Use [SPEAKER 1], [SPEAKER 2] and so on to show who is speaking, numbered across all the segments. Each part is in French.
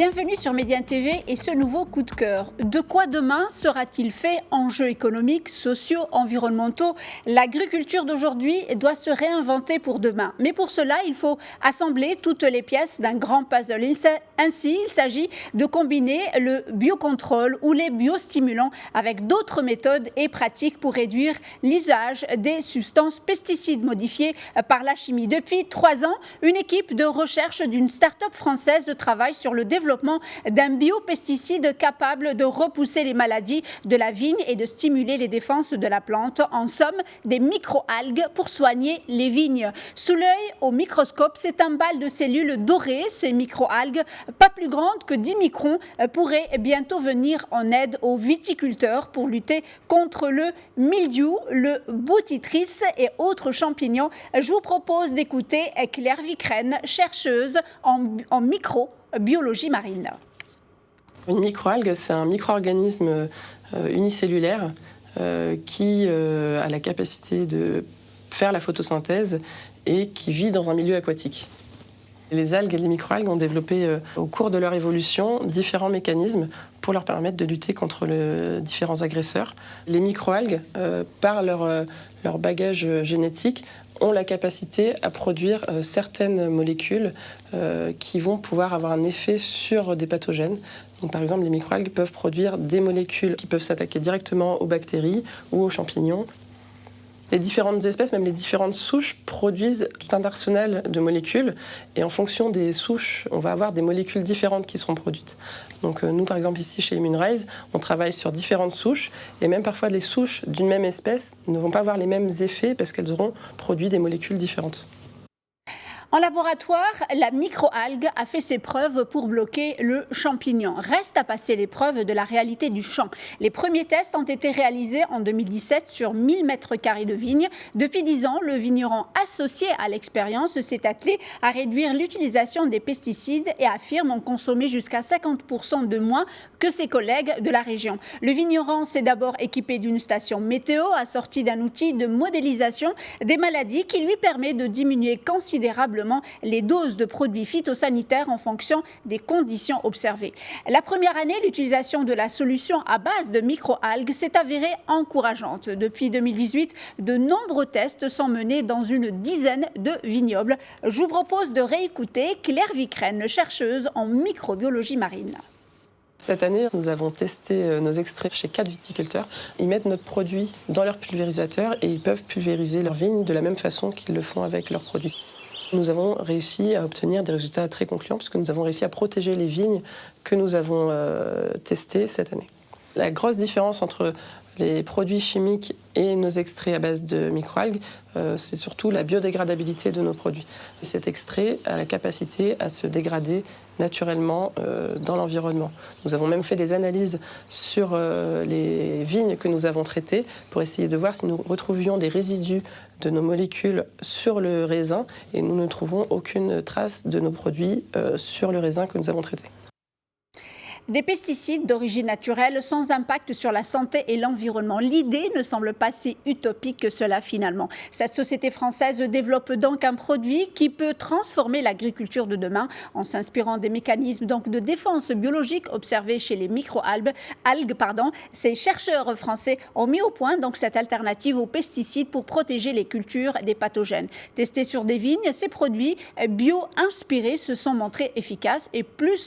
[SPEAKER 1] Bienvenue sur Média TV et ce nouveau coup de cœur. De quoi demain sera-t-il fait? Enjeux économiques, sociaux, environnementaux. L'agriculture d'aujourd'hui doit se réinventer pour demain. Mais pour cela, il faut assembler toutes les pièces d'un grand puzzle. Ainsi, il s'agit de combiner le biocontrôle ou les biostimulants avec d'autres méthodes et pratiques pour réduire l'usage des substances pesticides modifiées par la chimie. Depuis 3 ans, une équipe de recherche d'une start-up française travaille sur le développement d'un biopesticide capable de repousser les maladies de la vigne et de stimuler les défenses de la plante. En somme, des micro-algues pour soigner les vignes. Sous l'œil au microscope, c'est un bal de cellules dorées. Ces micro-algues, pas plus grandes que 10 microns, pourraient bientôt venir en aide aux viticulteurs pour lutter contre le mildiou, le botrytis et autres champignons. Je vous propose d'écouter Claire Vicrène, chercheuse en microbiologie marine.
[SPEAKER 2] Une microalgue, c'est un micro-organisme unicellulaire qui a la capacité de faire la photosynthèse et qui vit dans un milieu aquatique. Les algues et les microalgues ont développé au cours de leur évolution différents mécanismes pour leur permettre de lutter contre différents agresseurs. Les microalgues, par leur bagage génétique, ont la capacité à produire certaines molécules qui vont pouvoir avoir un effet sur des pathogènes. Donc, par exemple, les microalgues peuvent produire des molécules qui peuvent s'attaquer directement aux bactéries ou aux champignons. Les différentes espèces, même les différentes souches, produisent tout un arsenal de molécules. Et en fonction des souches, on va avoir des molécules différentes qui seront produites. Donc nous, par exemple, ici, chez Immunrise, on travaille sur différentes souches. Et même parfois, les souches d'une même espèce ne vont pas avoir les mêmes effets parce qu'elles auront produit des molécules différentes.
[SPEAKER 1] En laboratoire, la microalgue a fait ses preuves pour bloquer le champignon. Reste à passer l'épreuve de la réalité du champ. Les premiers tests ont été réalisés en 2017 sur 1000 m² de vignes. Depuis 10 ans, le vigneron associé à l'expérience s'est attelé à réduire l'utilisation des pesticides et affirme en consommer jusqu'à 50% de moins que ses collègues de la région. Le vigneron s'est d'abord équipé d'une station météo assortie d'un outil de modélisation des maladies qui lui permet de diminuer considérablement les doses de produits phytosanitaires en fonction des conditions observées. La première année, l'utilisation de la solution à base de microalgues s'est avérée encourageante. Depuis 2018, de nombreux tests sont menés dans une dizaine de vignobles. Je vous propose de réécouter Claire Vicrène, chercheuse en microbiologie marine.
[SPEAKER 2] Cette année, nous avons testé nos extraits chez 4 viticulteurs. Ils mettent notre produit dans leur pulvérisateur et ils peuvent pulvériser leurs vignes de la même façon qu'ils le font avec leurs produits. Nous avons réussi à obtenir des résultats très concluants puisque nous avons réussi à protéger les vignes que nous avons testées cette année. La grosse différence entre les produits chimiques et nos extraits à base de microalgues, c'est surtout la biodégradabilité de nos produits. Et cet extrait a la capacité à se dégrader naturellement dans l'environnement. Nous avons même fait des analyses sur les vignes que nous avons traitées pour essayer de voir si nous retrouvions des résidus de nos molécules sur le raisin et nous ne trouvons aucune trace de nos produits sur le raisin que nous avons traité.
[SPEAKER 1] Des pesticides d'origine naturelle sans impact sur la santé et l'environnement. L'idée ne semble pas si utopique que cela finalement. Cette société française développe donc un produit qui peut transformer l'agriculture de demain en s'inspirant des mécanismes donc de défense biologique observés chez les micro-algues. Ces chercheurs français ont mis au point donc cette alternative aux pesticides pour protéger les cultures des pathogènes. Testés sur des vignes, ces produits bio-inspirés se sont montrés efficaces et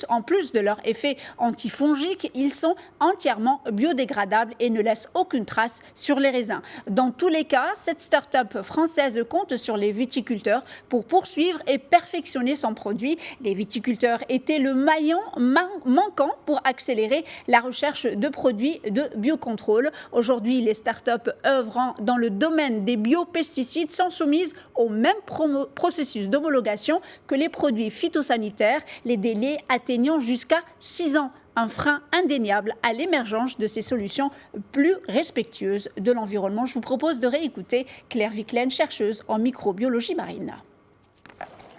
[SPEAKER 1] en plus de leur effet antifongiques, ils sont entièrement biodégradables et ne laissent aucune trace sur les raisins. Dans tous les cas, cette start-up française compte sur les viticulteurs pour poursuivre et perfectionner son produit. Les viticulteurs étaient le maillon manquant pour accélérer la recherche de produits de biocontrôle. Aujourd'hui, les start-up œuvrant dans le domaine des biopesticides sont soumises au même processus d'homologation que les produits phytosanitaires, les délais atteignant jusqu'à 6 ans. Un frein indéniable à l'émergence de ces solutions plus respectueuses de l'environnement. Je vous propose de réécouter Claire Vicrène, chercheuse en microbiologie marine.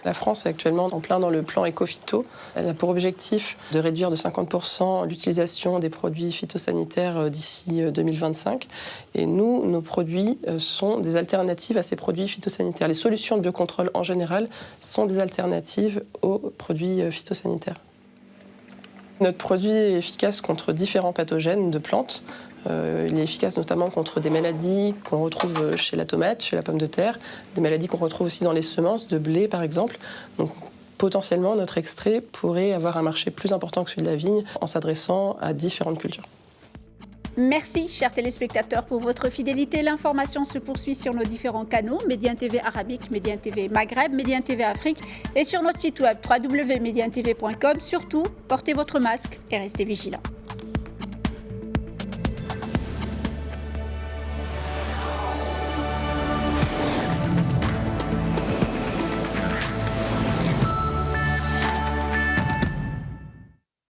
[SPEAKER 2] La France est actuellement en plein dans le plan éco-phyto. Elle a pour objectif de réduire de 50% l'utilisation des produits phytosanitaires d'ici 2025. Et nous, nos produits sont des alternatives à ces produits phytosanitaires. Les solutions de biocontrôle en général sont des alternatives aux produits phytosanitaires. Notre produit est efficace contre différents pathogènes de plantes. Il est efficace notamment contre des maladies qu'on retrouve chez la tomate, chez la pomme de terre, des maladies qu'on retrouve aussi dans les semences de blé par exemple. Donc potentiellement, notre extrait pourrait avoir un marché plus important que celui de la vigne en s'adressant à différentes cultures.
[SPEAKER 1] Merci, chers téléspectateurs, pour votre fidélité. L'information se poursuit sur nos différents canaux, Médiane TV Arabique, Médiane TV Maghreb, Médiane TV Afrique et sur notre site web www.medianetv.com. Surtout, portez votre masque et restez vigilants.